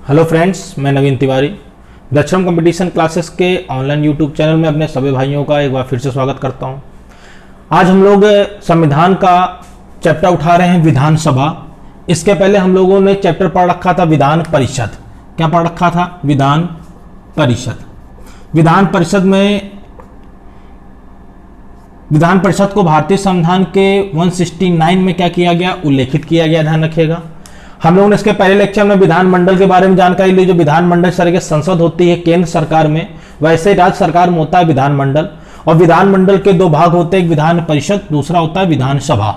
Hello friends, मैं नवीन तिवारी दक्षिण competition classes के ऑनलाइन यूट्यूब चैनल में अपने सभी भाइयों का एक बार फिर से स्वागत करता हूं। आज हम लोग संविधान का चैप्टर उठा रहे हैं, विधानसभा। इसके पहले हम लोगों ने चैप्टर पढ़ रखा था विधान परिषद। क्या पढ़ रखा था? विधान परिषद। विधान परिषद को भारतीय संविधान के 169 में क्या किया गया? उल्लेखित किया गया। ध्यान रखिएगा। हम लोगों ने इसके पहले लेक्चर में विधानमंडल के बारे में जानकारी ली। जो विधानमंडल इस तरह की संसद होती है केंद्र सरकार में, वैसे राज्य सरकार में होता है विधानमंडल। और विधानमंडल के दो भाग होते हैं, एक विधान परिषद, दूसरा होता है विधानसभा।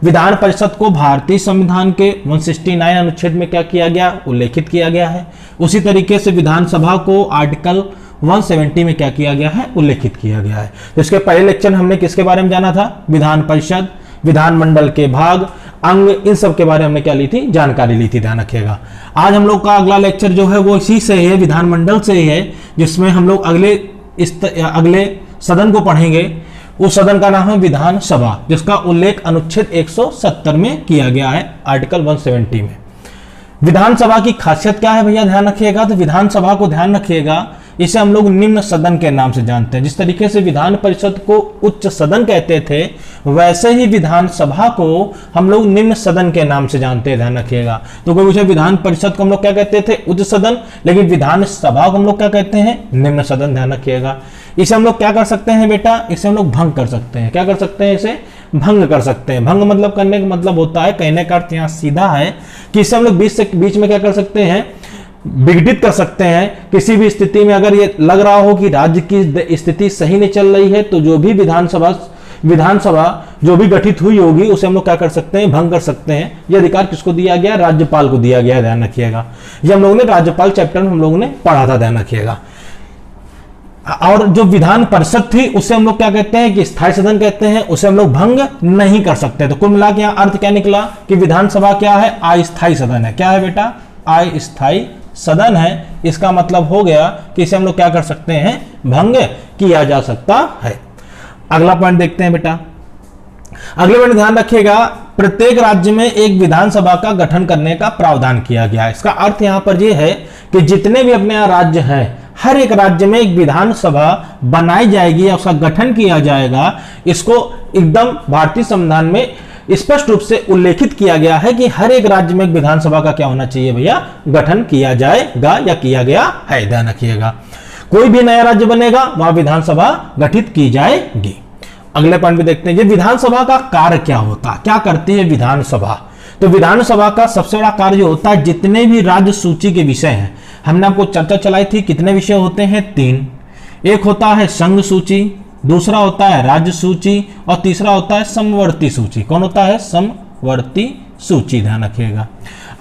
विधान परिषद को भारतीय संविधान के 169 अनुच्छेद में क्या किया गया? उल्लेखित किया गया है। उसी तरीके से विधानसभा को आर्टिकल 170 में क्या किया गया है? उल्लेखित किया गया है। तो इसके पहले लेक्चर हमने किसके बारे में जाना था? विधान परिषद, विधानमंडल के भाग, अंग, इन सब के बारे में हमने क्या ली थी? जानकारी ली थी। ध्यान रखिएगा। आज हम लोग का अगला लेक्चर जो है वो इसी से है, विधानमंडल से ही है, जिसमें हम लोग अगले सदन को पढ़ेंगे। उस सदन का नाम है विधानसभा, जिसका उल्लेख अनुच्छेद 170 में किया गया है, आर्टिकल 170 में। विधानसभा की खासियत क्या है भैया? ध्यान रखिएगा। तो विधानसभा को ध्यान रखिएगा, इसे हम लोग निम्न सदन के नाम से जानते हैं। जिस तरीके से विधान परिषद को उच्च सदन कहते थे, वैसे ही विधानसभा को हम लोग निम्न सदन के नाम से जानते हैं। ध्यान रखिएगा। तो कोई पूछे विधान परिषद को हम लोग क्या कहते थे? उच्च सदन। लेकिन विधानसभा को हम लोग क्या कहते हैं? निम्न सदन। ध्यान रखिएगा। इसे हम लोग क्या कर सकते हैं बेटा? इसे हम लोग भंग कर सकते हैं। क्या कर सकते हैं? इसे भंग कर सकते हैं। भंग मतलब करने का मतलब होता है, कहने का अर्थ यहाँ सीधा है कि इसे हम लोग बीच में क्या कर सकते हैं? विघटित कर सकते हैं। किसी भी स्थिति में अगर ये लग रहा हो कि राज्य की स्थिति सही नहीं चल रही है, तो जो भी विधानसभा जो भी गठित हुई होगी उसे हम लोग क्या कर सकते हैं? भंग कर सकते हैं। यह अधिकार किसको दिया गया? राज्यपाल को दिया गया। ध्यान रखिएगा। ये हम लोगों ने राज्यपाल चैप्टर में हम लोगों ने पढ़ा था। ध्यान रखिएगा। और जो विधान परिषद थी उसे हम लोग क्या कहते हैं? कि स्थायी सदन कहते हैं। उसे हम लोग भंग नहीं कर सकते। तो कुल मिला के यहाँ अर्थ क्या निकला कि विधानसभा क्या है? अस्थायी सदन है। क्या है बेटा? अस्थायी सदन है। इसका मतलब हो गया कि इसे हम लोग क्या कर सकते हैं? भंग किया जा सकता है। अगला पॉइंट देखते हैं बेटा। अगले पॉइंट ध्यान रखिएगा, प्रत्येक राज्य में एक विधानसभा का गठन करने का प्रावधान किया गया है। इसका अर्थ यहां पर यह है कि जितने भी अपने यहाँ राज्य हैं, हर एक राज्य में एक विधानसभा बनाई जाएगी या उसका गठन किया जाएगा। इसको एकदम भारतीय संविधान में स्पष्ट रूप से उल्लेखित किया गया है कि हर एक राज्य में एक विधानसभा का क्या होना चाहिए भैया? गठन किया जाएगा या किया गया है। ध्यान रखिएगा। कोई भी नया राज्य बनेगा वहां विधानसभा गठित की जाएगी। अगले पॉइंट भी देखते हैं, ये विधानसभा का कार्य क्या होता है? क्या करती है विधानसभा? तो विधानसभा का सबसे बड़ा कार्य जो होता है, जितने भी राज्य सूची के विषय हैं, हमने आपको चर्चा चलाई थी। कितने विषय होते हैं? 3। एक होता है संघ सूची, दूसरा होता है राज्य सूची, और तीसरा होता है समवर्ती सूची। कौन होता है? समवर्ती सूची। ध्यान रखिएगा।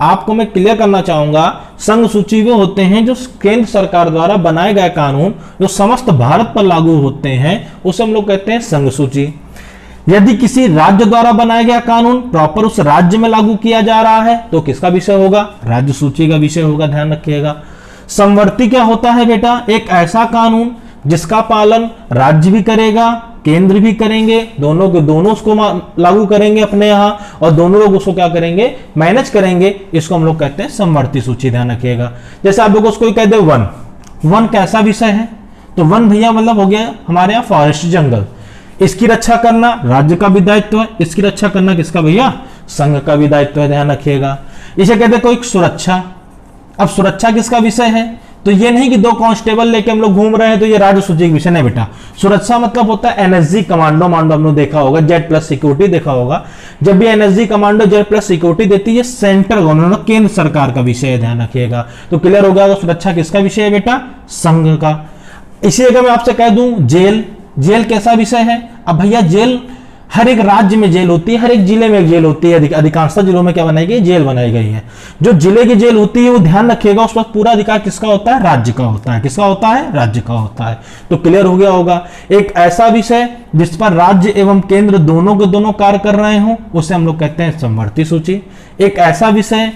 आपको मैं क्लियर करना चाहूंगा, संघ सूची वो होते हैं जो केंद्र सरकार द्वारा बनाए गए कानून जो समस्त भारत पर लागू होते हैं, उसे हम लोग कहते हैं संघ सूची। यदि किसी राज्य द्वारा बनाया गया कानून प्रॉपर उस राज्य में लागू किया जा रहा है, तो किसका विषय होगा? राज्य सूची का विषय होगा। ध्यान रखिएगा। समवर्ती क्या होता है बेटा? एक ऐसा कानून जिसका पालन राज्य भी करेगा, केंद्र भी करेंगे, दोनों के दोनों उसको लागू करेंगे अपने यहाँ, और दोनों लोग उसको क्या करेंगे? मैनेज करेंगे। इसको हम लोग कहते हैं समवर्ती सूची। ध्यान रखिएगा। जैसे आप लोगों को कोई कह दे वन, वन कैसा विषय है? तो वन भैया मतलब हो गया हमारे यहाँ फॉरेस्ट, जंगल। इसकी रक्षा करना राज्य का भी दायित्व है। इसकी रक्षा करना किसका भैया? संघ का भी दायित्व है। ध्यान रखिएगा। इसे कहते हैं कोई सुरक्षा। अब सुरक्षा किसका विषय है? तो ये नहीं कि 2 कांस्टेबल लेके हम लोग घूम रहे हैं तो ये राज्य सूची का विषय नहीं बेटा। सुरक्षा मतलब होता है एनएसजी कमांडो हमने देखा होगा, जेड प्लस सिक्योरिटी देखा होगा। जब भी NSG commando Z plus security देती है, सेंट्रल गवर्नमेंट केंद्र सरकार का विषय है। ध्यान रखिएगा। तो क्लियर हो गया। सुरक्षा किसका विषय है बेटा? संघ का। इसी जगह मैं आपसे कह दूं जेल, जेल कैसा विषय है? अब भैया जेल हर एक राज्य में जेल होती है, हर एक जिले में एक जेल होती है। अधिकांशतः जिलों में क्या बनाई गई? जेल बनाई गई है। जो जिले की जेल होती है वो ध्यान रखिएगा, उस पर पूरा अधिकार किसका होता है? राज्य का होता है। किसका होता है? राज्य का होता है। तो क्लियर हो गया होगा। एक ऐसा विषय जिस पर राज्य एवं केंद्र दोनों के दोनों कार्य कर रहे हो, उसे हम लोग कहते हैं समवर्ती सूची। एक ऐसा विषय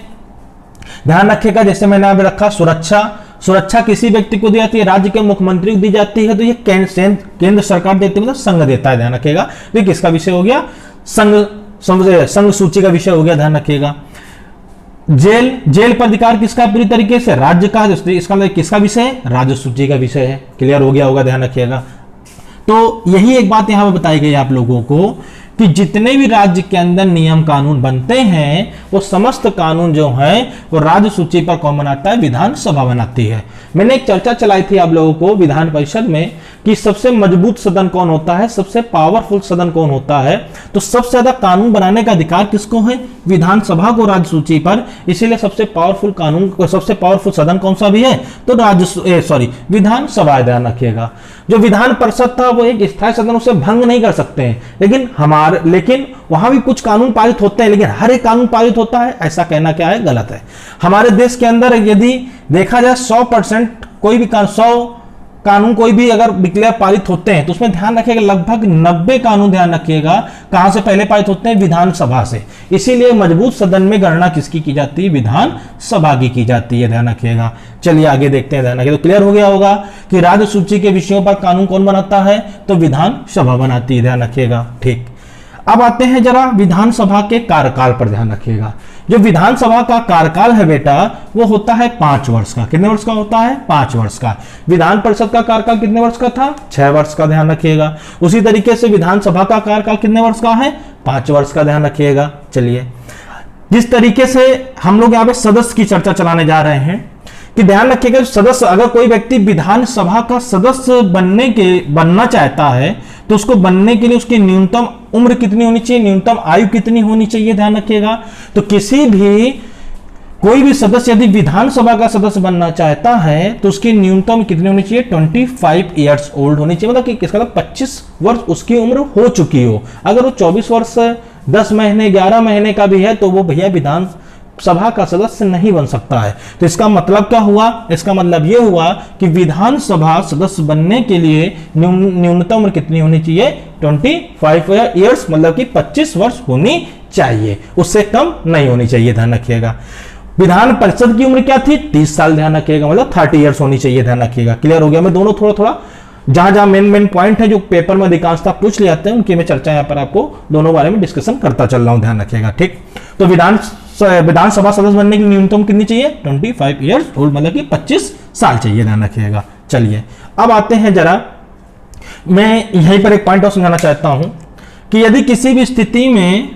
ध्यान रखिएगा, जैसे मैंने यहाँ पे रखा सुरक्षा, सुरक्षा किसी व्यक्ति को दी जाती है, राज्य के मुख्यमंत्री को दी जाती है, तो ये केंद्र सरकार देती है, मतलब संघ देता है, ध्यान रखिएगा। तो किसका विषय हो गया, संघ सूची का विषय हो गया, ध्यान रखिएगा। जेल पर अधिकार किसका, पूरी तरीके से राज्य का, इसका मतलब किसका विषय है, राज्य सूची का विषय है। क्लियर हो गया होगा, ध्यान रखिएगा। तो यही एक बात यहां पर बताई गई आप लोगों को कि जितने भी राज्य के अंदर नियम कानून बनते हैं वो समस्त कानून जो है वो राज्य सूची पर कौन बनाता है, विधानसभा बनाती है। मैंने एक चर्चा चलाई थी आप लोगों को विधान परिषद में कि सबसे मजबूत सदन कौन होता है, सबसे पावरफुल सदन कौन होता है। तो सबसे ज्यादा कानून बनाने का अधिकार किसको है, विधानसभा को राज्य सूची पर। इसीलिए सबसे पावरफुल कानून, सबसे पावरफुल सदन कौन सा भी है, तो विधानसभा, ध्यान रखिएगा। जो विधान परिषद था वो एक स्थायी सदन, उसे भंग नहीं कर सकते हैं, लेकिन वहां भी कुछ कानून पारित होते हैं, लेकिन हर एक कानून पारित होता है, ऐसा कहना क्या है, गलत है। हमारे देश के अंदर यदि देखा जाए 100% कोई भी 100 कानून कोई भी अगर डिक्लेयर पारित होते हैं तो उसमें ध्यान रखिएगा लगभग 90 कानून, ध्यान रखिएगा, कहां से पहले पारित होते हैं, विधानसभा से। इसीलिए मजबूत सदन में गणना किसकी की जाती है, विधानसभा की जाती है, ध्यान रखिएगा। चलिए आगे देखते हैं, ध्यान रखिएगा। तो क्लियर हो गया होगा कि राज्य सूची के विषयों पर कानून कौन बनाता है, तो विधानसभा बनाती है, ध्यान रखिएगा। ठीक, अब आते हैं जरा विधानसभा के कार्यकाल पर, ध्यान रखिएगा। जो विधानसभा का कार्यकाल है बेटा वो होता है 5 वर्ष का। कितने वर्ष का होता है, 5 वर्ष का। विधान परिषद का कार्यकाल कितने वर्ष का था, 6 वर्ष का, ध्यान रखिएगा। उसी तरीके से विधानसभा का कार्यकाल कितने वर्ष का है, 5 वर्ष का, ध्यान रखिएगा। चलिए, जिस तरीके से हम लोग यहाँ पे सदस्य की चर्चा चलाने जा रहे हैं कि ध्यान रखिएगा, सदस्य, अगर कोई व्यक्ति विधानसभा का सदस्य बनना चाहता है तो उसको बनने के लिए उसकी न्यूनतम उम्र कितनी होनी चाहिए, न्यूनतम आयु कितनी होनी चाहिए, ध्यान रखिएगा। तो कोई भी सदस्य यदि विधानसभा का सदस्य बनना चाहता है तो उसकी न्यूनतम कितनी होनी चाहिए, 25 ईयर्स ओल्ड होनी चाहिए, मतलब कि किसका 25 वर्ष उसकी उम्र हो चुकी हो। अगर वो 24 वर्ष 10 महीने 11 महीने का भी है तो वो भैया विधानसभा का सदस्य नहीं बन सकता है। तो इसका मतलब क्या हुआ, इसका मतलब यह हुआ कि विधानसभा सदस्य बनने के लिए न्यूनतम उम्र कितनी होनी चाहिए, 25 ईयर्स, मतलब कि 25 वर्ष होनी चाहिए, उससे कम नहीं होनी चाहिए, ध्यान रखिएगा। विधान परिषद की उम्र क्या थी, 30 साल, ध्यान रखिएगा, मतलब 30 ईयर्स होनी चाहिए, ध्यान रखिएगा। क्लियर हो गया। मैं दोनों थोड़ा जहां मेन पॉइंट है जो पेपर में अधिकांशतः पूछ ले जाते हैं उनकी मैं चर्चा यहां पर आपको दोनों बारे में डिस्कशन करता चल रहा हूं, ध्यान रखिएगा। ठीक, तो विधानसभा सदस्य बनने की न्यूनतम कितनी चाहिए, 25 ईयर्स ओल्ड, मतलब कि 25 साल चाहिए, ध्यान रखिएगा। चलिए अब आते हैं जरा, मैं यहीं पर एक पॉइंट और समझाना चाहता हूं कि यदि किसी भी स्थिति में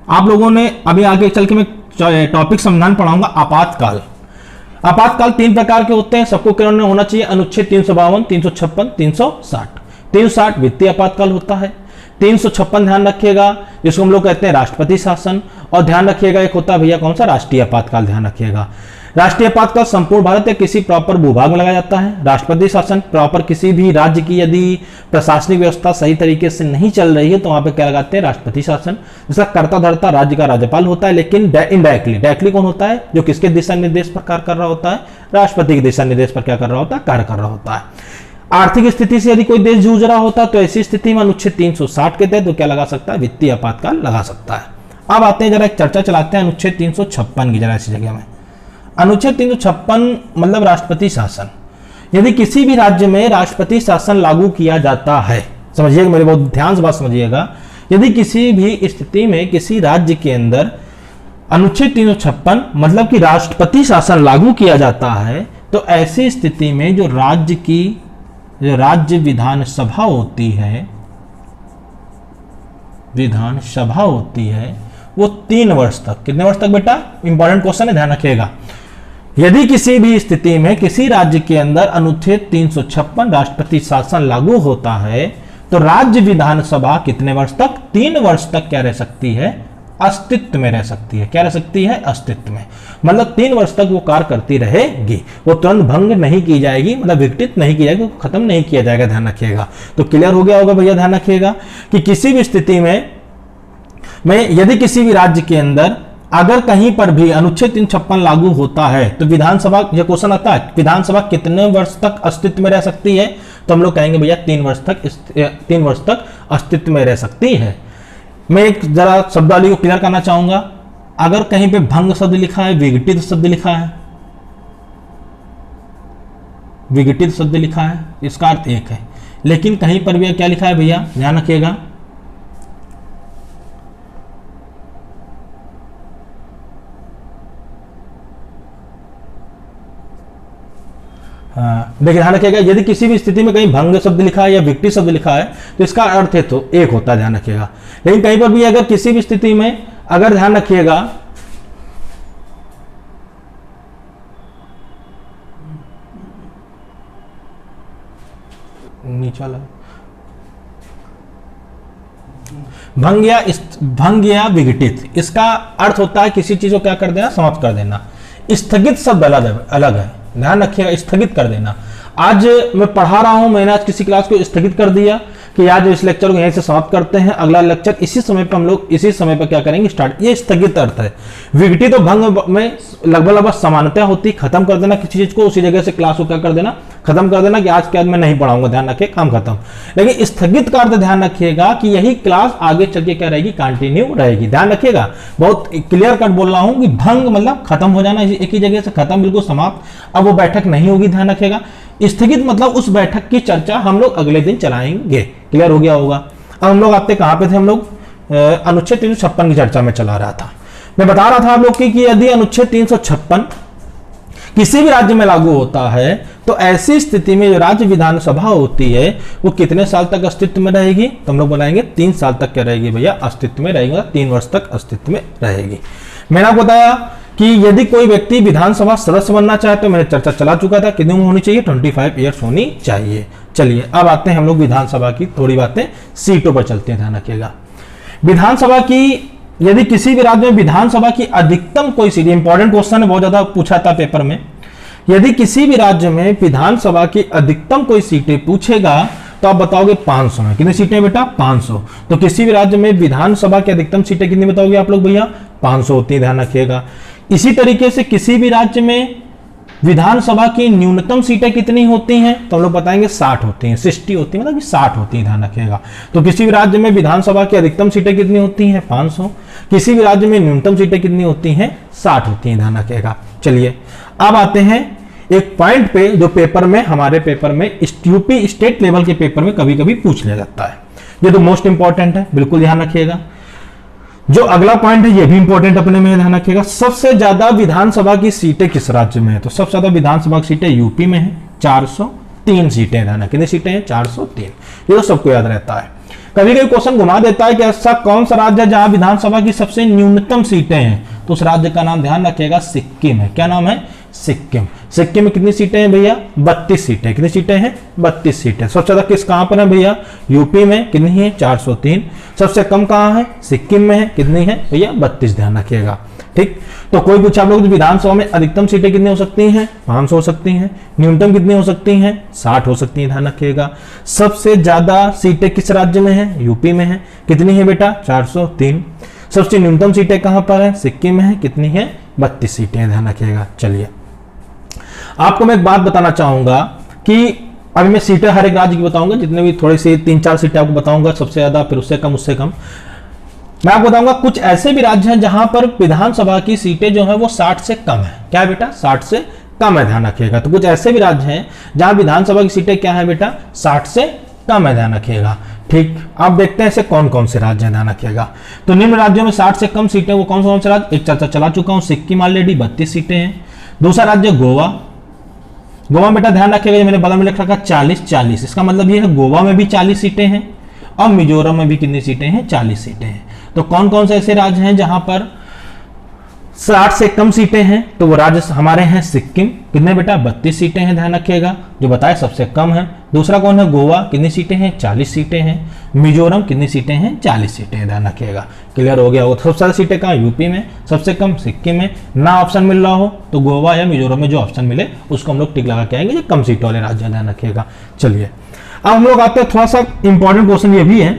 आप लोगों ने अभी आगे चल के मैं टॉपिक समझाना पढ़ाऊंगा, आपातकाल। आपातकाल 3 प्रकार के होते हैं, सबको क्लियर होना चाहिए। अनुच्छेद 352, 356, 360। 360 वित्तीय आपातकाल होता है। 356 ध्यान रखिएगा, जिसको हम लोग कहते हैं राष्ट्रपति शासन। और ध्यान रखिएगा एक होता है भैया कौन सा, राष्ट्रीय आपातकाल, ध्यान रखिएगा। राष्ट्रीय आपातकाल संपूर्ण भारत या किसी प्रॉपर भूभाग में लगाया जाता है। राष्ट्रपति शासन प्रॉपर किसी भी राज्य की यदि प्रशासनिक व्यवस्था सही तरीके से नहीं चल रही है तो वहां पे क्या लगाते हैं, राष्ट्रपति शासन। जिसका कर्ता धर्ता राज्य का राज्यपाल होता है, लेकिन डायरेक्टली कौन होता है, जो किसके दिशा निर्देश पर कार्य कर रहा होता है, राष्ट्रपति के दिशा निर्देश पर क्या कर रहा होता है, कार्य कर रहा होता है। आर्थिक स्थिति से यदि कोई देश जूझ रहा होता है तो ऐसी स्थिति में अनुच्छेद 360 के तहत तो क्या लगा सकता है, वित्तीय आपातकाल लगा सकता है। अब आते हैं जरा एक चर्चा चलाते हैं अनुच्छेद 356 की, जरा ऐसी जगह में। अनुच्छेद 356 मतलब राष्ट्रपति शासन। यदि किसी भी राज्य में राष्ट्रपति शासन लागू किया जाता है, समझिएगा, मेरे बहुत ध्यान से बात समझिएगा, यदि किसी भी स्थिति में किसी राज्य के अंदर अनुच्छेद 356 मतलब कि राष्ट्रपति शासन लागू किया जाता है तो ऐसी स्थिति में जो राज्य विधानसभा होती है, वो 3 वर्ष तक, कितने वर्ष तक बेटा, इंपॉर्टेंट क्वेश्चन है, ध्यान रखिएगा। यदि किसी भी स्थिति में किसी राज्य के अंदर अनुच्छेद 356 राष्ट्रपति शासन लागू होता है तो राज्य विधानसभा कितने वर्ष तक, 3 वर्ष तक क्या रह सकती है, अस्तित्व में रह सकती है। क्या रह सकती है, अस्तित्व में, मतलब 3 वर्ष तक वो कार्य करती रहेगी, वो तुरंत भंग नहीं की जाएगी, मतलब विघटित नहीं की जाएगी, खत्म नहीं किया जाएगा, ध्यान रखिएगा। तो क्लियर हो गया होगा भैया, ध्यान रखिएगा कि किसी भी स्थिति में यदि किसी भी राज्य के अंदर अगर कहीं पर भी अनुच्छेद 356 लागू होता है तो विधानसभा, यह क्वेश्चन आता है, विधानसभा कितने वर्ष तक अस्तित्व में रह सकती है, तो हम लोग कहेंगे भैया 3 वर्ष तक अस्तित्व में रह सकती है। मैं एक जरा शब्दावली को क्लियर करना चाहूंगा अगर कहीं पे भंग शब्द लिखा है, विघटित शब्द लिखा है, विघटित शब्द लिखा है, इसका अर्थ एक है। लेकिन कहीं पर भी क्या लिखा है भैया, ध्यान रखिएगा, देखिए ध्यान रखिएगा, यदि किसी भी स्थिति में कहीं भंग शब्द लिखा है या विघटित शब्द लिखा है तो इसका अर्थ है तो एक होता है, ध्यान रखिएगा। लेकिन कहीं पर भी अगर किसी भी स्थिति में अगर ध्यान रखिएगा नीचे वाला भंग या विघटित, इसका अर्थ होता है किसी चीज को क्या कर देना, समाप्त कर देना। स्थगित शब्द अलग है, ध्यान रखिएगा, स्थगित कर देना। आज मैं पढ़ा रहा हूं, मैंने आज किसी क्लास को स्थगित कर दिया कि आज इस लेक्चर को यहीं से समाप्त करते हैं, अगला लेक्चर इसी समय पर हम लोग इसी समय पर क्या करेंगे, स्टार्ट। ये स्थगित अर्थ है। विघटित तो भंग में लगभग समानता होती, खत्म कर देना किसी चीज को, उसी जगह से क्लास को क्या कर देना, खत्म कर देना कि आज के बाद मैं नहीं पढ़ाऊंगा, ध्यान रखिए, काम खत्म। लेकिन स्थगित का अर्थ ध्यान रखिएगा कि यही क्लास आगे चल के क्या रहेगी, कंटिन्यू रहेगी। ध्यान रखिएगा, बहुत क्लियर कट बोल रहा हूं कि भंग मतलब खत्म हो जाना, एक ही जगह से खत्म, बिल्कुल समाप्त, अब वो बैठक नहीं होगी, ध्यान रखिएगा। स्थगित मतलब उस बैठक की चर्चा हम लोग अगले दिन चलाएंगे। क्लियर हो गया होगा। अब हम लोग आते कहां पे थे, हम लोग अनुच्छेद 356 की चर्चा में चला रहा था। मैं बता रहा था आप लोग कि यदि अनुच्छेद 356 किसी भी राज्य में लागू होता है तो ऐसी स्थिति में जो राज्य विधानसभा होती है वो कितने साल तक अस्तित्व में रहेगी, तो हम लोग बनाएंगे 3 साल तक क्या रहेगी भैया, अस्तित्व में रहेगी, 3 वर्ष तक अस्तित्व में रहेगी। मैंने आपको बताया कि यदि कोई व्यक्ति विधानसभा सदस्य बनना चाहे तो मैंने चर्चा चला चुका था, कितनी उम्र होनी चाहिए, 25 ईयर्स होनी चाहिए। चलिए अब आते हैं हम लोग विधानसभा की थोड़ी बातें, सीटों पर चलते हैं, ध्यान रखिएगा। विधानसभा की यदि किसी भी राज्य में विधानसभा की अधिकतम कोई सीट, इंपॉर्टेंट क्वेश्चन है, बहुत ज्यादा पूछा था पेपर में, यदि किसी भी राज्य में विधानसभा की अधिकतम कोई सीटें पूछेगा तो आप बताओगे 500 में। कितनी सीटें बेटा, 500। तो किसी भी राज्य में विधानसभा की अधिकतम सीटें कितनी बताओगे आप लोग भैया, 500 होती है, ध्यान रखिएगा। इसी तरीके से किसी भी राज्य में विधानसभा की न्यूनतम सीटें कितनी होती हैं, तो हम लोग बताएंगे 60 होती हैं, 60 होती है, मतलब कि 60 होती है, ध्यान रखिएगा। तो किसी भी राज्य में विधानसभा की अधिकतम सीटें कितनी होती हैं, 500। किसी भी राज्य में न्यूनतम सीटें कितनी होती हैं, 60 होती हैं, ध्यान रखिएगा। चलिए अब आते हैं एक पॉइंट पे जो पेपर में, हमारे पेपर में, यूपी स्टेट लेवल के पेपर में कभी कभी पूछ लिया जाता है। ये तो मोस्ट इंपॉर्टेंट है, बिल्कुल ध्यान रखिएगा। जो अगला पॉइंट है ये भी इंपॉर्टेंट अपने में, ध्यान रखिएगा। सबसे ज्यादा विधानसभा की सीटें किस राज्य में है, तो सबसे ज्यादा विधानसभा की सीटें यूपी में है, 403 सीटें, ध्यान, कितनी सीटें हैं, 403। ये तो सबको याद रहता है। कभी कभी क्वेश्चन घुमा देता है कि ऐसा कौन सा राज्य है जहां विधानसभा की सबसे न्यूनतम सीटें हैं, तो उस राज्य का नाम ध्यान रखिएगा सिक्किम है। क्या नाम है, सिक्किम। सिक्किम में कितनी सीटें हैं भैया, 32 सीटें। कितनी सीटें हैं, 32 सीटें। सबसे ज्यादा किस कहां पर है भैया, यूपी में, कितनी है, 403। सबसे कम कहां है, सिक्किम में है, कितनी है भैया, 32, ध्यान रखिएगा। ठीक, तो कोई पूछा आप लोग विधानसभा में अधिकतम सीटें कितनी हो सकती हैं, 500 हो सकती हैं। न्यूनतम कितनी हो सकती हैं, 60 हो सकती हैं, ध्यान रखिएगा। सबसे ज्यादा सीटें किस राज्य में है, यूपी में है, कितनी है बेटा, 403। सबसे न्यूनतम सीटें कहां पर है, सिक्किम में है, कितनी है, 32 सीटें, ध्यान रखिएगा। चलिए आपको मैं एक बात बताना चाहूंगा कि अभी मैं सीटें हर एक राज्य की बताऊंगा, जितने भी थोड़ी सी 3-4 सीटें आपको बताऊंगा, सबसे ज्यादा, फिर उससे कम, उससे कम। मैं आपको बताऊंगा कुछ ऐसे भी राज्य हैं जहां पर विधानसभा की सीटें जो है वो 60 से कम है। क्या बेटा, 60 से कम है, ध्यान रखिएगा। तो कुछ ऐसे भी राज्य हैं जहां विधानसभा की सीटें क्या है बेटा, 60 से कम है, ध्यान रखिएगा। ठीक, आप देखते हैं ऐसे कौन कौन से राज्य हैं, ध्यान रखिएगा। तो निम्न राज्यों में 60 से कम सीटें वो कौन से राज्य, एक चर्चा चला चुका हूं, सिक्किम ऑलरेडी 32 सीटें हैं। दूसरा राज्य गोवा। गोवा बेटा ध्यान रखिएगा, मैंने बगल में लिख रखा 40-40, इसका मतलब ये है गोवा में भी 40 सीटें हैं और मिजोरम में भी कितनी सीटें हैं, 40 सीटें हैं। तो कौन कौन से ऐसे राज्य हैं जहां पर 60 से कम सीटें हैं, तो वो राज्य हमारे हैं सिक्किम, कितने बेटा, 32 सीटें हैं, ध्यान रखिएगा, जो बताए सबसे कम है। दूसरा कौन है, गोवा, कितनी सीटें हैं, 40 सीटें हैं। मिजोरम कितनी सीटें हैं, 40 सीटें हैं, ध्यान रखिएगा। क्लियर हो गया होगा। सबसे ज्यादा सीटें कहाँ, यूपी में, सबसे कम सिक्किम में। ना ऑप्शन मिल रहा हो तो गोवा या मिजोरम में जो ऑप्शन मिले उसको हम लोग टिक लगा के आएंगे, जो कम सीटों वाले राज्य, ध्यान रखिएगा। चलिए अब हम लोग आते हैं, थोड़ा सा इंपॉर्टेंट क्वेश्चन ये भी है,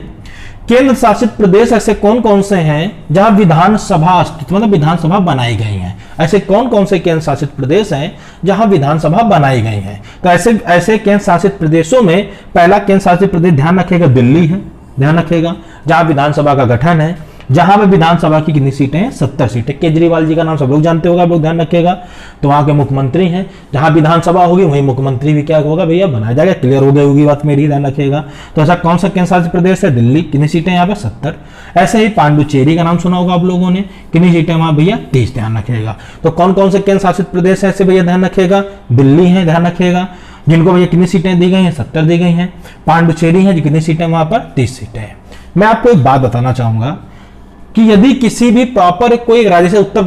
केंद्र शासित प्रदेश ऐसे कौन कौन से हैं जहां विधानसभा अस्तित्व, मतलब विधानसभा बनाई गई है। ऐसे कौन कौन से केंद्र शासित प्रदेश हैं जहां विधानसभा बनाई गई है। तो ऐसे केंद्र शासित प्रदेशों में पहला केंद्र शासित प्रदेश ध्यान रखिएगा दिल्ली है, ध्यान रखिएगा, जहां विधानसभा का गठन है। जहां पे विधानसभा की कितनी सीटें हैं, 70 सीटें। केजरीवाल जी का नाम सब लोग जानते होगा, आप लोग ध्यान रखिएगा, तो वहां के मुख्यमंत्री हैं। जहां विधानसभा होगी वहीं मुख्यमंत्री भी क्या होगा भैया, बनाया जाएगा। क्लियर हो गई होगी बात मेरी, ध्यान रखिएगा। तो ऐसा कौन सा केंद्र शासित प्रदेश है, दिल्ली, कितनी सीटें यहाँ पे, 70। ऐसे ही पांडुचेरी का नाम सुना होगा आप लोगों ने, कितनी सीटें वहां भैया, 30, ध्यान रखिएगा। तो कौन कौन से केंद्र शासित प्रदेश है ऐसे भैया, ध्यान रखिएगा, दिल्ली है, ध्यान रखिएगा, जिनको भैया कितनी सीटें दी गई हैं, 70 दी गई हैं। पांडुचेरी है, कितनी सीटें वहां पर, 30 सीटें हैं। मैं आपको एक बात बताना चाहूंगा कि यदि किसी भी प्रॉपर कोई राज्य से उत्तर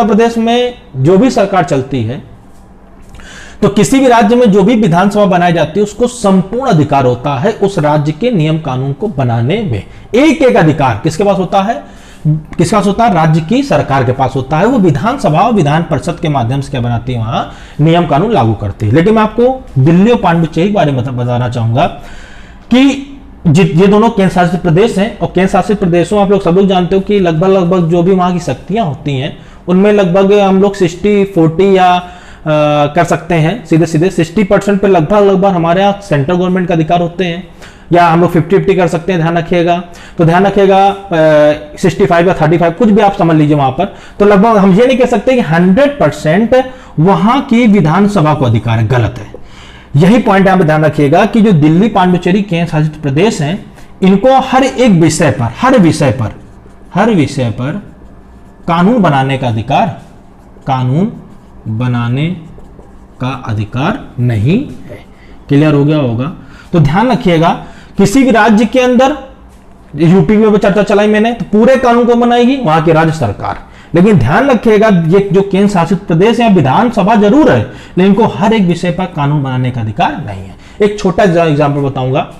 प्रदेश में जो भी सरकार चलती है, तो किसी भी राज्य में जो भी विधानसभा बनाई जाती है उसको संपूर्ण अधिकार होता है उस राज्य के नियम कानून को बनाने में। एक एक अधिकार किसके पास होता है, किसके पास होता है, राज्य की सरकार के पास होता है। वो विधानसभा और विधान परिषद के माध्यम से क्या बनाती है, वहां नियम कानून लागू करती है। लेकिन मैं आपको दिल्ली और पांडुचेरी के बारे में बताना चाहूंगा कि ये दोनों केंद्र शासित प्रदेश हैं, और केंद्र शासित प्रदेशों आप लोग सब लोग जानते हो कि लगभग जो भी वहां की शक्तियां होती हैं उनमें लगभग हम लोग 60-40 या कर सकते हैं सीधे 60% पे लगभग हमारे यहाँ सेंट्रल गवर्नमेंट का अधिकार होते हैं, या हम लोग 50-50 कर सकते हैं, ध्यान रखिएगा। तो ध्यान रखिएगा 65 या 35 कुछ भी आप समझ लीजिए वहां पर। तो लगभग हम ये नहीं कह सकते कि 100% वहां की विधानसभा को अधिकार है, गलत है। यही पॉइंट यहां पर ध्यान रखिएगा कि जो दिल्ली पांडुचेरी केंद्र शासित प्रदेश हैं, इनको हर विषय पर कानून बनाने का अधिकार नहीं है। क्लियर हो गया होगा। तो ध्यान रखिएगा, किसी भी राज्य के अंदर, यूपी में चर्चा चलाई मैंने, तो पूरे कानून को बनाएगी वहां की राज्य सरकार। लेकिन ध्यान रखिएगा, ये जो केंद्र शासित प्रदेश है, विधानसभा जरूर है, लेकिन इनको हर एक विषय पर कानून बनाने का अधिकार नहीं है। एक छोटा एग्जाम्पल बताऊंगा।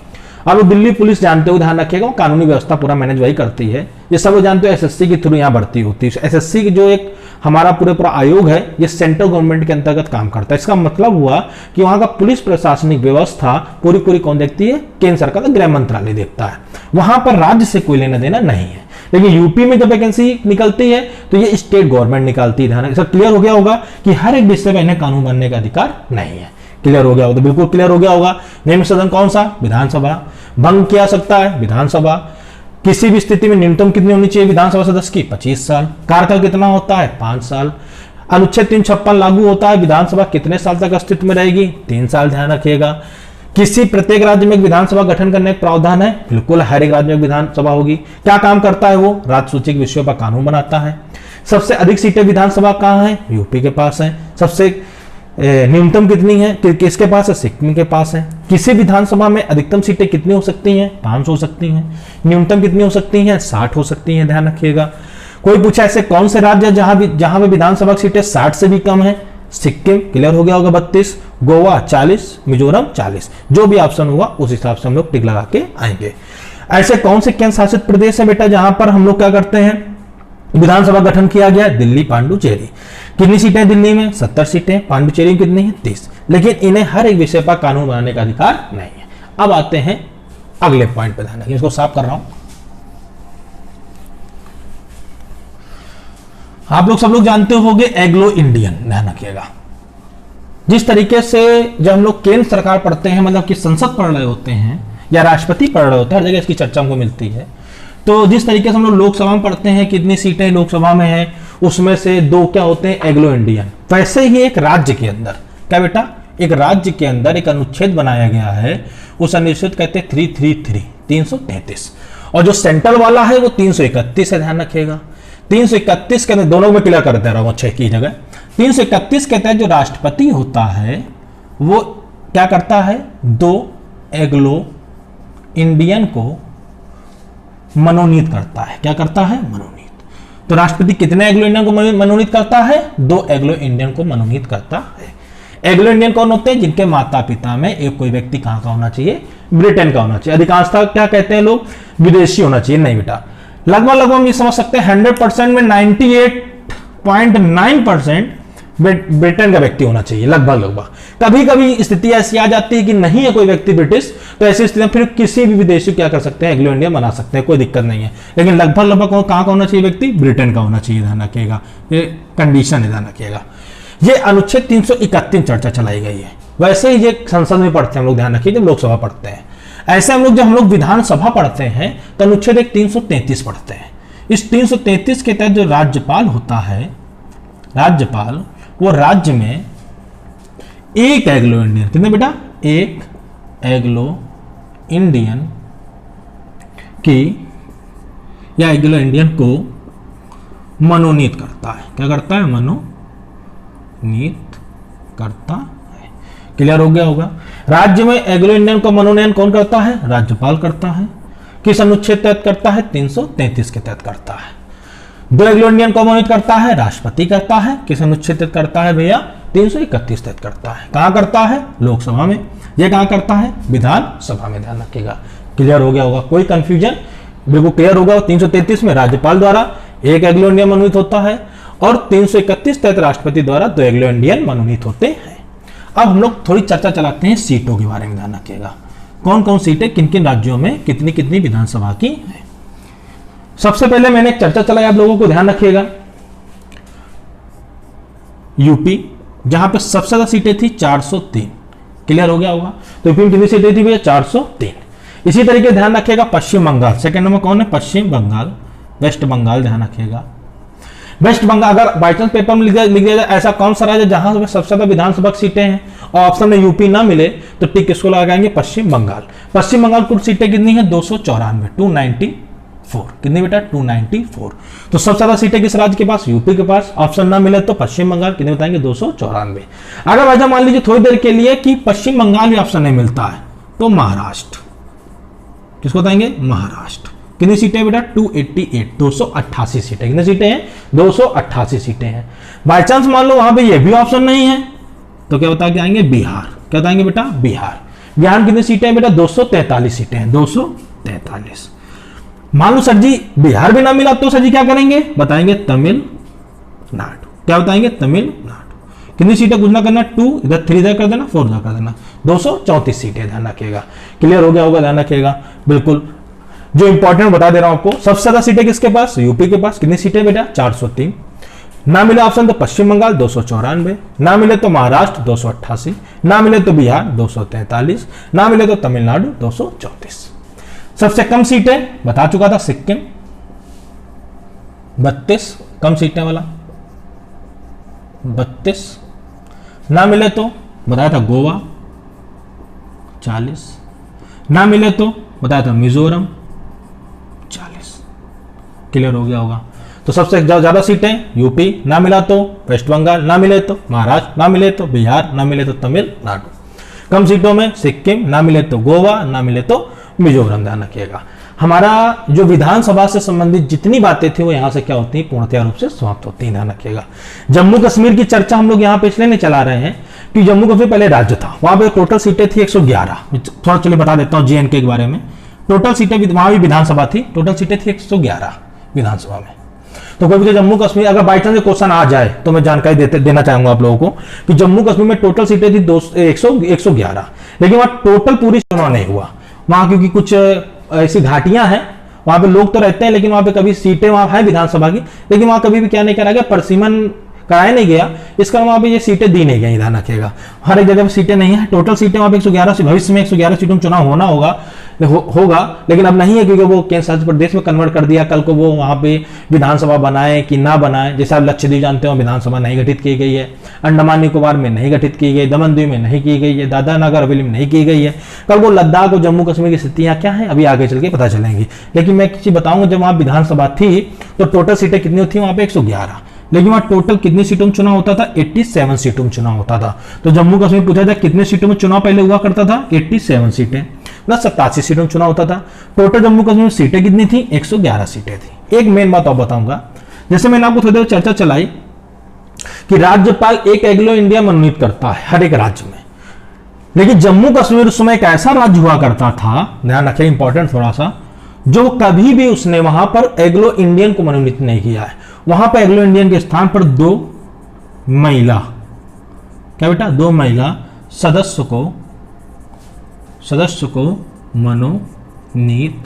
आप लोग दिल्ली पुलिस जानते हो, ध्यान रखिएगा, कानूनी व्यवस्था पूरा मैनेज वही करती है। ये सब लोग जानते हो, एसएससी के थ्रू यहाँ भर्ती होती है। एसएससी की जो एक हमारा पूरा आयोग है, ये सेंट्रल गवर्नमेंट के अंतर्गत काम करता है। इसका मतलब हुआ कि वहां का पुलिस प्रशासनिक व्यवस्था पूरी कौन देखती है, केंद्र सरकार, गृह मंत्रालय देखता है। वहां पर राज्य से कोई लेना देना नहीं है। लेकिन यूपी में जब वैकेंसी निकलती है तो ये स्टेट गवर्नमेंट निकालती है। ध्यान, क्लियर हो गया होगा कि हर एक विषय में इन्हें कानून बनने का अधिकार नहीं है। क्लियर हो गया होगा, बिल्कुल क्लियर हो गया होगा। निम्न सदन कौन सा, विधानसभा। भंग किया सकता है विधानसभा। किसी भी स्थिति में न्यूनतम कितनी होनी चाहिए विधानसभा सदस्य की, 25 साल। कार्यकाल कितना होता है, 5 साल। अनुच्छेद 356 लागू होता है, विधानसभा कितने साल तक अस्तित्व में रहेगी, 3 साल। ध्यान रखिएगा। किसी प्रत्येक राज्य में विधानसभा गठन करने का प्रावधान है, बिल्कुल हर एक राज्य में विधानसभा होगी। क्या काम करता है वो, राज्य सूची विषयों पर कानून बनाता है। सबसे अधिक सीटें विधानसभा कहाँ है, यूपी के पास है। सबसे न्यूनतम कितनी है, किसके पास है, सिक्किम के पास है। किसी विधानसभा में अधिकतम सीटें कितनी हो सकती हैं, 500 हो सकती हैं। न्यूनतम कितनी हो सकती हैं, 60 हो सकती हैं। ध्यान रखिएगा। कोई पूछा ऐसे कौन से राज्य जहां पे विधानसभा की सीटें 60 से भी कम है, सिक्किम। क्लियर हो गया होगा, 32। गोवा 40, मिजोरम 40। जो भी ऑप्शन होगा उस हिसाब से हम लोग टिक लगा के आएंगे। ऐसे कौन से केंद्र शासित प्रदेश है बेटा जहां पर हम लोग क्या करते हैं, विधानसभा गठन किया गया, दिल्ली पांडुचेरी। कितनी सीटें दिल्ली में, 70 सीटें। पांडुचेरी में कितनी है, 30। लेकिन इन्हें हर एक विषय पर कानून बनाने का अधिकार नहीं है। अब आते हैं अगले पॉइंट पर, ध्यान रखिए, इसको साफ कर रहा हूं। आप लोग सब लोग जानते होंगे एग्लो इंडियन, ध्यान रखिएगा। जिस तरीके से जब हम लोग केंद्र सरकार पढ़ते हैं, मतलब कि संसद पढ़ रहे होते हैं या राष्ट्रपति पढ़ रहे होते हैं, हर जगह इसकी चर्चा हमको मिलती है। तो जिस तरीके से हम लोग लोकसभा में पढ़ते हैं कितनी सीटें लोकसभा में है, उसमें से 2 क्या होते हैं, एग्लो इंडियन। वैसे ही एक राज्य के अंदर क्या बेटा, एक राज्य के अंदर एक अनुच्छेद बनाया गया है, उस अनुच्छेद कहते हैं 333, और जो सेंट्रल वाला है वो 331 है। ध्यान रखिएगा। 331 के अंदर, दोनों में क्लियर कर दे रहा हूं अच्छे की जगह। 331 के तहत जो राष्ट्रपति होता है वो क्या करता है, 2 एग्लो इंडियन को मनोनीत करता है। क्या करता है, मनोनीत। तो राष्ट्रपति कितने एग्लो इंडियन को मनोनीत करता है, 2 एग्लो इंडियन को मनोनीत करता है। एग्लो इंडियन कौन होते हैं, जिनके माता पिता में एक कोई व्यक्ति कहां का होना चाहिए, ब्रिटेन का होना चाहिए। अधिकांशतः क्या कहते हैं लोग, विदेशी होना चाहिए। नहीं बेटा, लगभग हम ये समझ सकते हैं 100% में 98.9% ब्रिटेन का व्यक्ति होना चाहिए, लगभग। कभी कभी स्थिति ऐसी आ जाती है कि नहीं है कोई व्यक्ति ब्रिटिश, तो ऐसी स्थिति में फिर किसी भी विदेशी क्या कर सकते हैं, एग्लो इंडियन बना सकते हैं, कोई दिक्कत नहीं है। लेकिन लगभग कहां का होना चाहिए व्यक्ति, ब्रिटेन का होना चाहिए। ध्यान रखिएगा, ये कंडीशन है, ध्यान रखिएगा। ये अनुच्छेद 331 चर्चा चलाई गई है। वैसे ही ये संसद में पढ़ते हैं हम लोग, ध्यान रखिए, जब लोकसभा पढ़ते हैं। ऐसे हम लोग जब हम लोग विधानसभा पढ़ते हैं तो अनुच्छेद 333 पढ़ते हैं। इस 333 के तहत जो राज्यपाल होता है, राज्यपाल वो राज्य में एक एग्लो इंडियन, कितने बेटा, एक एग्लो इंडियन की या एग्लो इंडियन को मनोनीत करता है। क्या करता है? मनोनीत करता है। क्लियर हो गया होगा। राज्य में एग्लो इंडियन को मनोनयन कौन करता है? राज्यपाल करता है। किस अनुच्छेद तहत करता है? 333 के तहत करता है। दो एग्लो इंडियन को मनोनीत करता है, राष्ट्रपति करता है। किस अनुच्छेद तहत करता है भैया? 331 तहत करता है। कहां करता है? लोकसभा में। यह कहां करता है? विधानसभा में। ध्यान रखिएगा। क्लियर हो गया होगा, कोई कंफ्यूजन? बिल्कुल क्लियर होगा। 333 में राज्यपाल द्वारा एक एग्लो इंडियन मनोनीत होता है और 331 तहत राष्ट्रपति द्वारा दो एग्लो इंडियन मनोनीत होते हैं। अब हम लोग थोड़ी चर्चा चलाते हैं सीटों के बारे में। ध्यान रखिएगा, कौन कौन सीटें किन किन राज्यों में कितनी कितनी विधानसभा की है। सबसे पहले मैंने एक चर्चा चलाई, आप लोगों को ध्यान रखिएगा। यूपी, जहां पे सबसे ज्यादा सीटें थी 403। क्लियर हो गया होगा। तो यूपी में कितनी सीटें थी भैया? 403। इसी तरीके ध्यान रखिएगा पश्चिम बंगाल, सेकंड नंबर कौन है? पश्चिम बंगाल। वेस्ट बंगाल, ध्यान रखिएगा। वेस्ट बंगाल, अगर बाई चांस पेपर में लिख दिया जाए ऐसा कौन सा राज्य जहां सबसे ज्यादा विधानसभा सीटें हैं और ऑप्शन में यूपी ना मिले तो टिक किसको लगाएंगे? पश्चिम बंगाल। पश्चिम बंगाल कुल सीटें कितनी है? 294, 294। कितनी बेटा? 294। तो सबसे ज्यादा सीटें किस राज्य के पास? यूपी के पास। ऑप्शन ना मिले तो पश्चिम बंगाल। कितने बताएंगे? 294। अगर वजह मान लीजिए थोड़ी देर के लिए कि पश्चिम बंगाल भी ऑप्शन नहीं मिलता है तो महाराष्ट्र, किसको बताएंगे? महाराष्ट्र। कितनी सीटें बेटा? 288, 288 सीटें। कितनी सीटें हैं? 288 सीटें हैं। बाय चांस मान लो वहां पे ये भी ऑप्शन नहीं है तो क्या बता के आएंगे? बिहार। क्या बताएंगे बेटा? बिहार। बिहार में कितनी सीटें हैं बेटा? 243 सीटें हैं। 243। मान लो सर जी बिहार भी ना मिला तो सर जी क्या करेंगे? बताएंगे तमिलनाडु। क्या बताएंगे? तमिलनाडु। कितनी सीटें? कुछ ना करना, 2 इधर 3 इधर कर देना, 4 इधर कर देना, 234 सीटें। ध्यान रखिएगा। क्लियर हो गया होगा, ध्यान रखिएगा। बिल्कुल जो इंपॉर्टेंट बता दे रहा हूं आपको, सबसे ज्यादा सीटें किसके पास? यूपी के पास। कितनी सीटें बेटा? 403। ना मिले ऑप्शन तो पश्चिम बंगाल 294, ना मिले तो महाराष्ट्र 288, ना मिले तो बिहार 243, ना मिले तो तमिलनाडु 234। सबसे कम सीटें बता चुका था सिक्किम 32, कम सीटें वाला 32। ना मिले तो बताया था गोवा 40, ना मिले तो बताया था मिजोरम 40। क्लियर हो गया होगा। तो सबसे ज्यादा सीटें यूपी, ना मिला तो वेस्ट बंगाल, ना मिले तो महाराष्ट्र, ना मिले तो बिहार, ना मिले तो तमिलनाडु। कम सीटों में सिक्किम, ना मिले तो गोवा, ना मिले तो मिजोरम। ध्यान रखिएगा। हमारा जो विधानसभा से संबंधित जितनी बातें थी वो यहां से क्या होती है? पूर्णतया रूप से समाप्त होती है। ध्यान रखिएगा। जम्मू कश्मीर की चर्चा हम लोग यहां पे इसलिए नहीं चला रहे हैं कि जम्मू कश्मीर पहले राज्य था, वहां पे टोटल सीटें थी 111। थोड़ा चलिए बता देता हूं JNK के बारे में। टोटल सीटें वहां भी विधानसभा थी, टोटल सीटें थी 111 विधानसभा में। तो कभी जम्मू कश्मीर अगर बाई चांस क्वेश्चन आ जाए तो मैं जानकारी देना चाहूंगा आप लोगों को कि जम्मू कश्मीर में टोटल सीटें थी 111, लेकिन वहां टोटल पूरी चुनाव नहीं हुआ वहां, क्योंकि कुछ ऐसी घाटियां हैं वहां पे लोग तो रहते हैं लेकिन वहां पे कभी सीटें वहां है विधानसभा की, लेकिन वहां कभी भी क्या नहीं करा गया? परिसीमन कराया नहीं गया, इस कारण वहां पे ये सीटें दी नहीं गई। ध्यान रखिएगा। हर एक जगह पे सीटें नहीं है। टोटल सीटें वहां पे 111, भविष्य में 111 सीटों में चुनाव होना होगा लेकिन अब नहीं है, क्योंकि वो केंद्र शासित प्रदेश में कन्वर्ट कर दिया। कल को वो वहां पे विधानसभा बनाए कि ना बनाए, जैसे आप लक्षद्वीप जानते हो विधानसभा नहीं गठित की गई है, अंडमान निकोबार में नहीं गठित की गई, दमन द्वीप में नहीं की गई है, दादरा नगर हवेली में नहीं की गई है। कल वो लद्दाख और जम्मू कश्मीर की स्थितियां क्या है अभी आगे चल के पता चलेंगी। लेकिन मैं किसी बताऊंगा, जब वहां विधानसभा थी तो टोटल सीटें कितनी थी? वहां पे 111, लेकिन वहां टोटल कितनी सीटों में चुनाव होता था? 87 सीटों में चुनाव होता था। तो जम्मू कश्मीर पूछा था कितने सीटों में चुनाव पहले हुआ करता था? 87 सीटें, ना 87 सीटों में चुनाव होता था। टोटल जम्मू कश्मीर में सीटें कितनी थी? 111 सीटें थी। एक मेन बात और बताऊंगा, जैसे मैंने आपको थोड़ी देर चर्चा चलाई कि राज्यपाल एक एग्लो इंडिया मनोनीत करता है हर एक राज्य में, लेकिन जम्मू कश्मीर उस समय एक ऐसा राज्य हुआ करता था, ध्यान रखिए इंपॉर्टेंट थोड़ा सा, जो कभी भी उसने वहां पर एग्लो इंडियन को मनोनीत नहीं किया है। वहां पर एग्लो इंडियन के स्थान पर 2 महिला, क्या बेटा? 2 महिला सदस्य को मनोनीत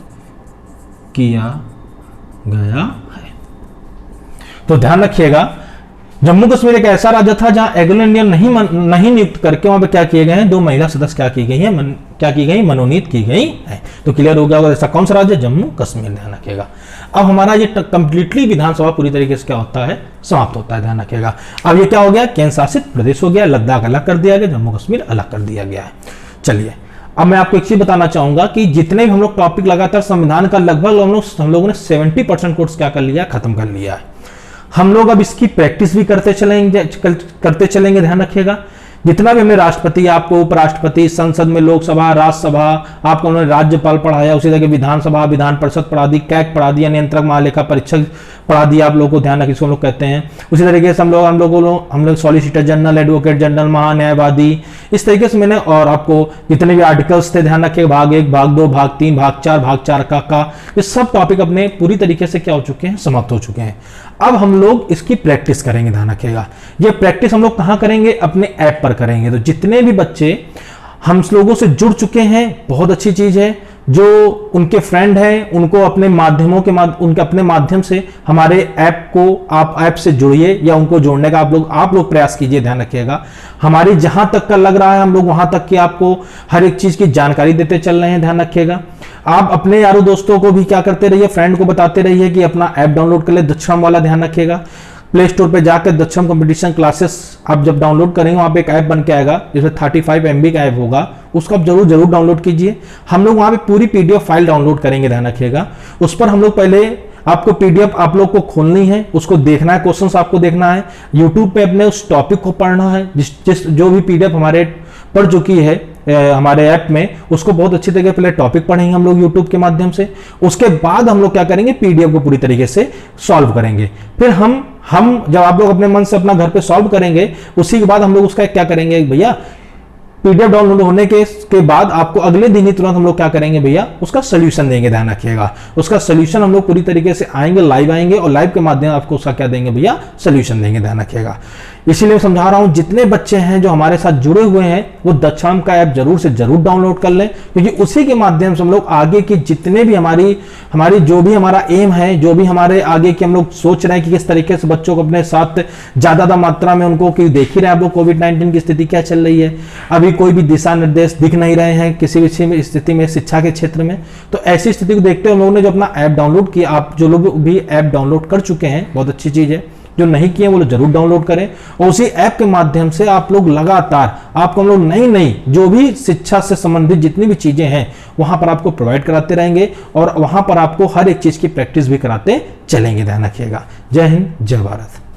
किया गया है। तो ध्यान रखिएगा, जम्मू कश्मीर एक ऐसा राज्य था जहां एग्लो इंडियन नहीं नियुक्त करके वहां पे क्या किए गए हैं? 2 महिला सदस्य क्या की गई है? मनोनीत की गई है। तो क्लियर हो गया होगा ऐसा कौन सा राज्य, जम्मू कश्मीर, ध्यान रखिएगा। अब हमारा ये कंप्लीटली विधानसभा पूरी तरीके से क्या होता है, समाप्त होता है, ध्यान रखिएगा। अब ये क्या हो गया, केंद्र शासित प्रदेश हो गया, लद्दाख अलग कर दिया गया, जम्मू कश्मीर अलग कर दिया गया है। चलिए अब मैं आपको एक चीज बताना चाहूंगा कि जितने भी हम लोग टॉपिक लगातार संविधान का लगभग हम लोगों ने 70% कोर्स क्या कर लिया, खत्म कर लिया है। हम लोग अब इसकी प्रैक्टिस भी करते चलेंगे, ध्यान रखिएगा। जितना भी हमें राष्ट्रपति, आपको उपराष्ट्रपति, संसद में लोकसभा, राज्यसभा, आपको उन्होंने राज्यपाल पढ़ाया, उसी तरह विधानसभा, विधान परिषद पढ़ा दी, कैग पढ़ा दिया, नियंत्रक महालेखा परीक्षक पढ़ा दिया, आप लोगों को ध्यान रखिए, इसको हम लोग कहते हैं। उसी तरीके से हम लोग सॉलिसिटर जनरल, एडवोकेट जनरल, महान्यायवादी, इस तरीके से मैंने, और आपको जितने भी आर्टिकल्स थे ध्यान रखिए, भाग 1, भाग 2, भाग 3, भाग 4 का ये सब टॉपिक अपने पूरी तरीके से क्या हो चुके हैं, समाप्त हो चुके हैं। अब हम लोग इसकी प्रैक्टिस करेंगे, ध्यान रखिएगा। ये प्रैक्टिस हम लोग कहां करेंगे, अपने ऐप पर करेंगे। तो जितने भी बच्चे हम लोगों से जुड़ चुके हैं, बहुत अच्छी चीज है। जो उनके फ्रेंड हैं उनको अपने माध्यमों के उनके अपने माध्यम से हमारे ऐप को, आप ऐप से जुड़िए या उनको जोड़ने का आप लोग प्रयास कीजिए, ध्यान रखिएगा। हमारी जहां तक का लग रहा है हम लोग वहां तक की आपको हर एक चीज की जानकारी देते चल रहे हैं, ध्यान रखिएगा। आप अपने यारों दोस्तों को भी क्या करते रहिए, फ्रेंड को बताते रहिए कि अपना ऐप डाउनलोड कर ले, दक्षम वाला, ध्यान रखिएगा। प्ले स्टोर पे जाकर दक्षम कंपटीशन क्लासेस आप जब डाउनलोड करेंगे, वहां पे एक ऐप बन के आएगा जिसमें 35 MB का ऐप होगा, उसको आप जरूर डाउनलोड कीजिए। हम लोग वहां पे पूरी PDF फाइल डाउनलोड करेंगे, ध्यान रखिएगा। उस पर हम लोग पहले आपको PDF आप लोग को खोलनी है, उसको देखना है, क्वेश्चंस आपको देखना है, YouTube पे अपने उस टॉपिक को पढ़ना है, जो भी PDF हमारे पढ़ चुकी है हमारे ऐप में, उसको बहुत अच्छी तरीके पहले टॉपिक पढ़ेंगे हम लोग YouTube के माध्यम से। उसके बाद हम लोग क्या करेंगे, PDF को पूरी तरीके से सॉल्व करेंगे। फिर हम जब आप लोग अपने मन से अपना घर पे सॉल्व करेंगे, उसी के बाद हम लोग उसका क्या करेंगे भैया, PDF डाउनलोड होने के बाद आपको अगले दिन ही तुरंत हम लोग क्या करेंगे भैया, उसका सोल्यूशन देंगे, ध्यान रखिएगा। उसका सोल्यूशन हम लोग पूरी तरीके से आएंगे, लाइव आएंगे और लाइव के माध्यम आपको उसका क्या देंगे भैया, सोल्यूशन देंगे, ध्यान रखिएगा। इसीलिए मैं समझा रहा हूं, जितने बच्चे हैं जो हमारे साथ जुड़े हुए हैं वो दक्षम का ऐप जरूर से जरूर डाउनलोड कर लें, क्योंकि उसी के माध्यम से हम लोग आगे की जितने भी हमारी जो भी हमारा एम है, जो भी हमारे आगे की हम लोग सोच रहे हैं कि किस तरीके से बच्चों को अपने साथ ज्यादा मात्रा में उनको, कि देख ही रहे हैं आप लोग कोविड-19 की स्थिति क्या चल रही है, अभी कोई भी दिशा निर्देश दिख नहीं रहे हैं किसी भी स्थिति में शिक्षा के क्षेत्र में। तो ऐसी स्थिति को देखते हुए हम लोगों ने जो अपना ऐप डाउनलोड किया, आप जो लोग भी ऐप डाउनलोड कर चुके हैं बहुत अच्छी चीज है, जो नहीं किए वो जरूर डाउनलोड करें। और उसी ऐप के माध्यम से आप लोग लगातार आपको हम लोग नई जो भी शिक्षा से संबंधित जितनी भी चीजें हैं वहां पर आपको प्रोवाइड कराते रहेंगे और वहां पर आपको हर एक चीज की प्रैक्टिस भी कराते चलेंगे, ध्यान रखिएगा। जय हिंद, जय भारत।